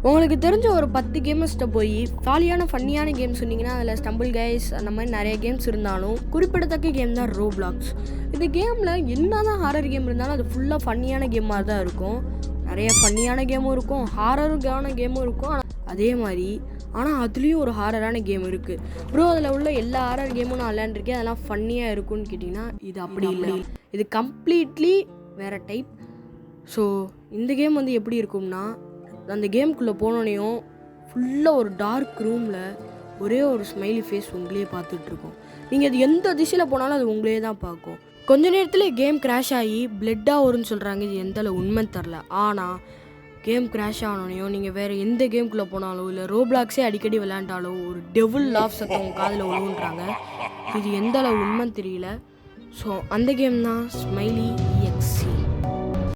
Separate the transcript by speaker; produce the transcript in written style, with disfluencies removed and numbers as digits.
Speaker 1: உங்களுக்கு தெரிஞ்ச ஒரு 10 கேமர்ஸ்ட்ட போய் ஜாலியான ஃபன்னியான கேம் சொன்னீங்கன்னா அதில் ஸ்டம்பிள் கைஸ் அந்த மாதிரி நிறைய கேம்ஸ் இருந்தாலும் குறிப்பிடத்தக்க கேம் தான் ரோப்ளாக்ஸ். இந்த கேமில் என்ன தான் ஹாரர் கேம் இருந்தாலும் அது ஃபுல்லாக ஃபன்னியான கேம் மாதிரி தான் இருக்கும். நிறைய ஃபன்னியான கேமும் இருக்கும், ஹாரருக்கான கேமும் இருக்கும். அதே மாதிரி ஆனால் அதுலேயும் ஒரு ஹாரரான கேம் இருக்குது. ப்ரோ அதில் உள்ள எல்லா ஹாரர் கேமும் நான் விளையாண்டுருக்கேன், அதெல்லாம் ஃபன்னியாக இருக்கும்னு கேட்டிங்கன்னா இது அப்படி இல்லை. இது கம்ப்ளீட்லி வேறு டைப். ஸோ இந்த கேம் வந்து எப்படி இருக்கும்னா, அந்த கேமுக்குள்ளே போனோடனையும் ஃபுல்லாக ஒரு டார்க் ரூமில் ஒரே ஒரு ஸ்மைலி ஃபேஸ் உங்களையே பார்த்துட்ருக்கோம். நீங்கள் அது எந்த திசையில் போனாலும் அது உங்களையே தான் பார்க்கும். கொஞ்ச நேரத்தில் கேம் கிராஷ் ஆகி பிளட்டாக வரும்னு சொல்கிறாங்க. இது எந்தளவு உண்மைன்னு தெரில. ஆனால் கேம் கிராஷ் ஆனோடனையும் நீங்கள் வேறு எந்த கேமுக்குள்ளே போனாலோ இல்லை ரோப்ளாக்ஸே அடிக்கடி விளையாண்டாலோ ஒரு டெவில் லாஃப் சத்தம் உங்கள் காதில் விழுவுன்றாங்க. இது எந்தளவு உண்மைன்னு தெரியல. ஸோ அந்த கேம் தான் ஸ்மைலி